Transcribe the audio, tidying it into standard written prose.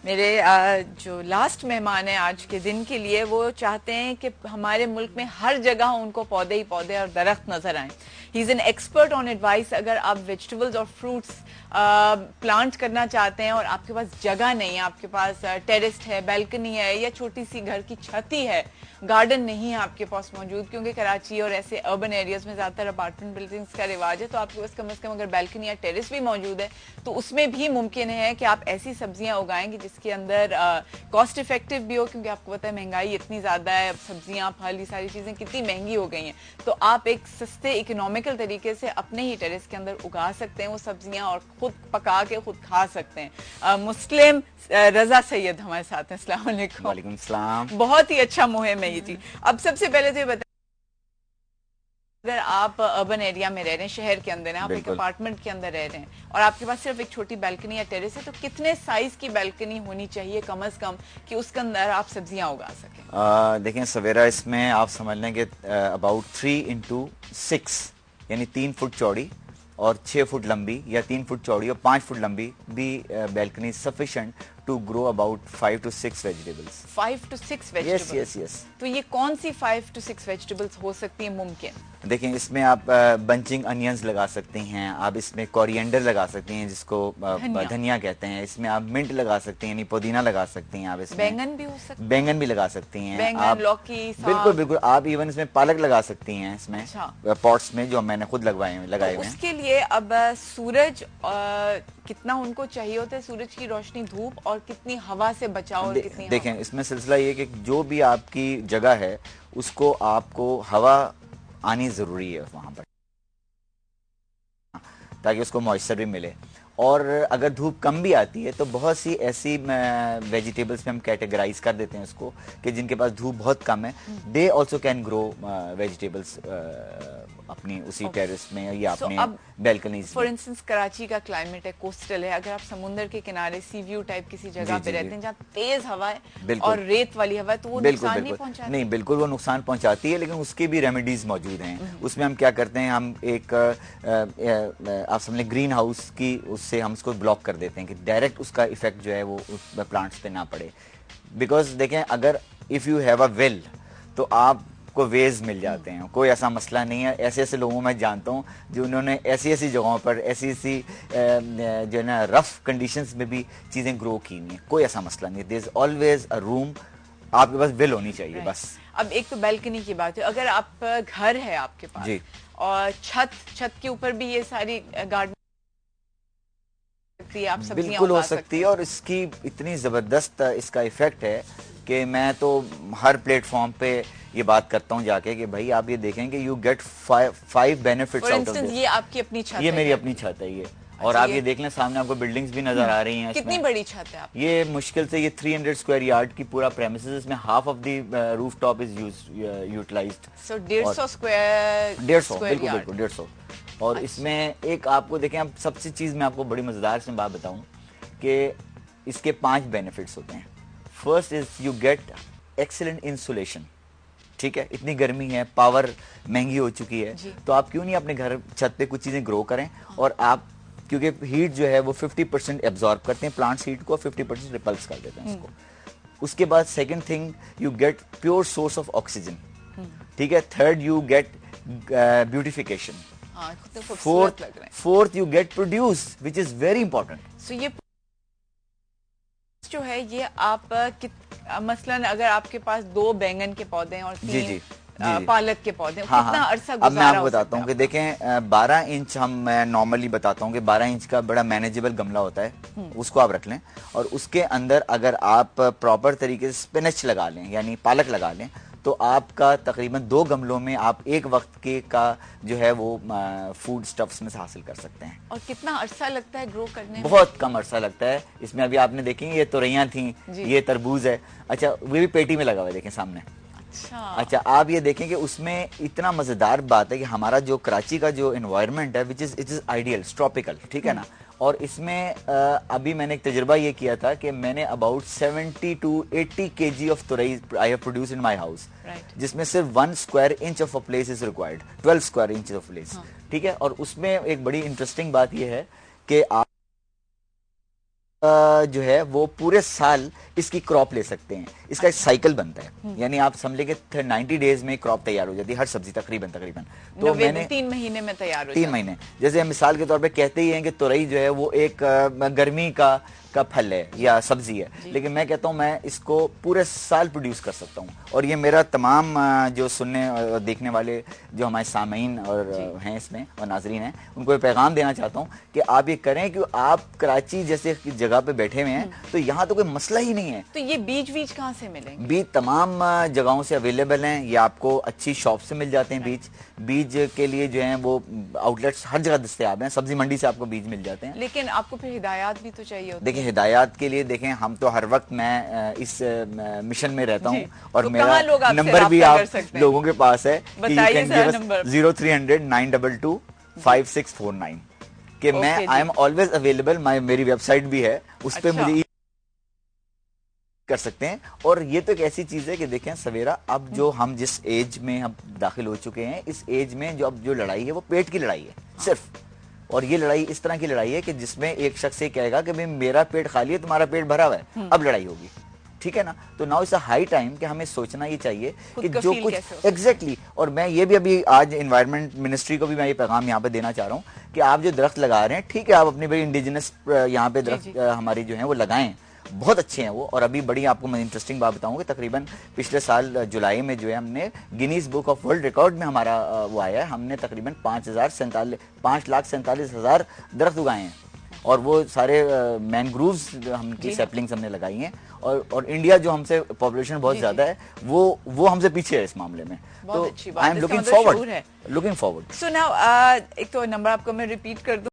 मेरे जो लास्ट मेहमान है आज के दिन के लिए, वो चाहते हैं कि हमारे मुल्क में हर जगह उनको पौधे ही पौधे और दरख्त नजर आए। He is an expert on advice. अगर आप वेजिटेबल्स और फ्रूट्स प्लांट करना चाहते हैं और आपके पास जगह नहीं है, आपके पास टेरेस है, बैल्कनी है, या छोटी सी घर की छत ही है, गार्डन नहीं है आपके पास मौजूद, क्योंकि कराची और ऐसे अर्बन एरियाज में ज्यादातर अपार्टमेंट बिल्डिंग्स का रिवाज है, तो आपके पास कम से कम अगर बैल्कनी या टेरेस भी मौजूद है तो उसमें भी मुमकिन है कि आप ऐसी सब्जियां उगाएंगे जिसके अंदर कॉस्ट इफेक्टिव भी हो, क्योंकि आपको पता है महंगाई इतनी ज्यादा है, अब सब्जियां फल ये सारी चीजें कितनी महंगी हो गई हैं, तो आप एक सस्ते इकोनॉमिकल तरीके से अपने ही टेरेस के अंदर उगा सकते हैं वो सब्जियां और खुद पका के खुद खा सकते हैं। मुस्लिम रजा सैयद हमारे साथ हैं। अस्सलाम वालेकुम। वालेकुम सलाम। बहुत ही अच्छा मुहिम है ये जी। अब सबसे पहले तो ये बताइए, अगर आप अर्बन एरिया में रह रहे हैं, शहर के अंदर हैं, आप एक अपार्टमेंट के अंदर रह रहे हैं और आपके पास सिर्फ एक छोटी बैल्कनी या टेरेस है, तो कितने साइज की बैल्कनी होनी चाहिए कम से कम कि उसके अंदर आप सब्जियां उगा सकें? देखें सवेरा, इसमें आप समझ लें कि अबाउट 3x6 यानी 3 फुट चौड़ी और 6 फुट लंबी, या 3 फुट चौड़ी और 5 फुट लंबी भी balcony sufficient to grow about 5 to 6 vegetables. 5 to 6 vegetables? Yes yes yes. तो ये कौन सी 5 to 6 वेजिटेबल्स हो सकती है मुमकिन? देखें, इसमें आप बंचिंग अनियंस लगा सकती हैं, आप इसमें कोरिएंडर लगा सकती हैं जिसको धनिया कहते हैं, इसमें आप मिंट लगा सकती हैं, यानी पुदीना लगा सकती हैं, आप इसमें बैंगन भी हो सकता है? बैंगन भी लगा सकती हैं बैंगन, आप, लौकी, बिल्कुल बिल्कुल। आप इवन इसमें पालक लगा सकती हैं इसमें। अच्छा। पॉट्स में जो मैंने खुद लगाए हुए तो हैं। उसके लिए अब सूरज कितना उनको चाहिए होता है, सूरज की रोशनी, धूप, और कितनी हवा से बचाओ और कितनी देखें, इसमें सिलसिला ये कि जो भी आपकी जगह है उसको आपको हवा आनी जरूरी है वहां पर, ताकि उसको मॉइस्चर भी मिले। और अगर धूप कम भी आती है तो बहुत सी ऐसी वेजिटेबल्स में हम कैटेगराइज कर देते हैं उसको कि जिनके पास धूप बहुत कम है, they also can grow vegetables अपनी उसी टेरेस में या अपने बैल्कनीज में। फॉर इंस्टेंस कराची का क्लाइमेट है, कोस्टल है, अगर आप समुंदर के किनारे सी व्यू टाइप किसी जगह पे रहते हैं जहाँ तेज हवा है और रेत वाली हवा है, तो वो नुकसान नहीं पहुंचाती? नहीं, बिल्कुल वो नुकसान पहुंचाती है, लेकिन उसकी भी रेमेडीज मौजूद हैं। उसमें हम क्या करते हैं, हम एक आप समझ लें ग्रीन हाउस की, उससे हम उसको ब्लॉक कर देते हैं कि डायरेक्ट उसका इफेक्ट जो है वो प्लांट्स पे ना पड़े। बिकॉज देखें, अगर if you have a well तो आपको वेज मिल जाते हैं, कोई ऐसा मसला नहीं है। ऐसे ऐसे लोगों मैं जानता हूँ जो उन्होंने ऐसी ऐसी जगहों पर ऐसी ऐसी जो है ना रफ कंडीशंस में भी चीजें ग्रो की नहीं है, कोई ऐसा मसला नहीं है। There is always a room, आपके पास वेल होनी चाहिए बस। अब एक तो बैल्कनी की बात है, अगर आप घर है आपके पास जी, और छत के ऊपर भी ये सारी गार्डन आप बिल्कुल हो सकती है, और इसकी इतनी जबरदस्त इसका इफेक्ट है कि मैं तो हर प्लेटफॉर्म पे ये बात करता हूँ जाके कि भाई आप ये देखेंगे you get 5 benefits out of this. ये आपकी अपनी छत है? ये मेरी अपनी छत है ये। और आप ये देख लें, सामने आपको बिल्डिंग्स भी नजर आ रही हैं। कितनी बड़ी छत है आपकी? ये मुश्किल से ये 300 स्क्वायर यार्ड की पूरा प्रेमिसेस, इसमें half of the roof top is utilised. So 150 square? 150, बिल्कुल बिल्कुल 150। और इसमें एक आपको देखें, अब सबसे चीज मैं आपको बड़ी मजेदार से बात बताऊं कि इसके 5 बेनिफिट्स होते हैं। First is you get excellent insulation. ठीक है, इतनी गर्मी है, पावर महंगी हो चुकी है, तो आप क्यों नहीं अपने घर छत पे कुछ चीजें ग्रो करें। और आप, क्योंकि हीट जो है वो 50% एब्जॉर्ब करते हैं, प्लांट्स हीट को 50% रिपल्स कर देते हैं उसको। उसके बाद second thing, you get pure source of oxygen. ठीक है। Third, you get beautification. Fourth, you get produce, which is very important. So ये जो है ये आप मसलन अगर आपके पास 2 बैंगन के पौधे हैं और 3 पालक के पौधे, कितना अरसा गुजारा? अब मैं आपको बताता हूँ कि देखें 12 इंच हम, मैं नॉर्मली बताता हूँ कि 12 इंच का बड़ा मैनेजेबल गमला होता है, उसको आप रख लें, और उसके अंदर अगर आप प्रॉपर तरीके से स्पिनच लगा लें यानी पालक लगा लें, तो आपका तकरीबन 2 गमलों में आप एक वक्त के का जो है वो फूड स्टफ्स में से हासिल कर सकते हैं। और कितना अरसा लगता है ग्रो करने में? बहुत कम अरसा लगता है। इसमें अभी आपने देखी ये तोरैयां थी, ये तरबूज है। अच्छा, वो भी पेटी में लगा हुआ है, देखें सामने। अच्छा, आप ये देखें कि उसमें इतना मजेदार बात है कि हमारा जो कराची का जो एनवायरनमेंट है, which is it is ideal, tropical, ठीक है ना। और इसमें अभी मैंने एक तजुर्बा ये किया था कि मैंने अबाउट 70 to 80 kg ऑफ तुरई I have produce in my house, जिसमें सिर्फ 1 square inch of a place is required, 12 square inch of place. ठीक है। और उसमें एक बड़ी इंटरेस्टिंग बात यह है कि आप जो है वो पूरे साल इसकी क्रॉप ले सकते हैं। इसका एक साइकिल बनता है, यानी आप समझ के 90 डेज में क्रॉप तैयार हो जाती है हर सब्जी तकरीबन। तो मैंने 3 महीने में तैयार हो 3 महीने, जैसे हम मिसाल के तौर पे कहते ही हैं कि तुरई जो है वो एक गर्मी का फल है या सब्जी है, लेकिन मैं कहता हूँ मैं इसको पूरे साल प्रोड्यूस कर सकता हूँ। और ये मेरा तमाम जो सुनने और देखने वाले जो हमारे सामीन और हैं इसमें और नाजरीन हैं, उनको ये पैगाम देना चाहता हूँ कि आप ये करें कि आप कराची जैसे जगह पे बैठे हुए हैं तो यहाँ तो कोई मसला ही नहीं है। तो ये बीज कहाँ से मिलेंगे? बीज तमाम जगहों से अवेलेबल हैं, ये आपको अच्छी शॉप से मिल जाते हैं। बीज के लिए जो है वो आउटलेट्स हर जगह दस्तयाब हैं, सब्जी मंडी से आपको बीज मिल जाते हैं। लेकिन आपको फिर हिदायत भी तो चाहिए होती है। देखिए हिदायत के लिए देखें, हम तो हर वक्त मैं इस मिशन में रहता हूँ और तो मेरा नंबर भी आप लोगों के पास है कि 0300-922-5649 कि मैं आई एम ऑलवेज अवेलेबल। मेरी वेबसाइट भी है, उस पर मुझे कर सकते हैं। और ये तो एक ऐसी चीज है कि देखें सवेरा, अब जो हम जिस एज में हम दाखिल हो चुके हैं, इस एज में जो अब जो लड़ाई है वो पेट की लड़ाई है सिर्फ। और ये लड़ाई इस तरह की लड़ाई है कि जिसमें एक शख्स ये कहेगा कि भाई मेरा पेट खाली है, तुम्हारा पेट भरा हुआ है, अब लड़ाई होगी, ठीक है ना। तो now it's a high time कि हमें सोचना ये चाहिए कि जो कुछ एग्जैक्टली और मैं ये भी अभी आज एनवायरनमेंट मिनिस्ट्री को भी मैं ये पैगाम यहाँ पे देना चाह रहा हूँ कि आप जो दरख्त लगा रहे हैं, ठीक है, आप अपनी बड़ी इंडिजिनस यहाँ पे दरख्त हमारी जो है वो लगाएं, बहुत अच्छे हैं वो। और अभी बड़ी आपको मैं इंटरेस्टिंग बात बताऊं कि तकरीबन पिछले साल जुलाई में जो है हमने Guinness book of world record में हमारा वो आया है, हमने तकरीबन 5,47,000 दरख्त उगाए हैं। और वो सारे मैंग्रोव्स हमकी सैपलिंग्स हमने लगाई हैं। और इंडिया जो हमसे पॉपुलेशन बहुत ज्यादा है वो हमसे पीछे है इस मामले में। तो I am looking forward. So now एक तो नंबर आपको मैं रिपीट कर दूं।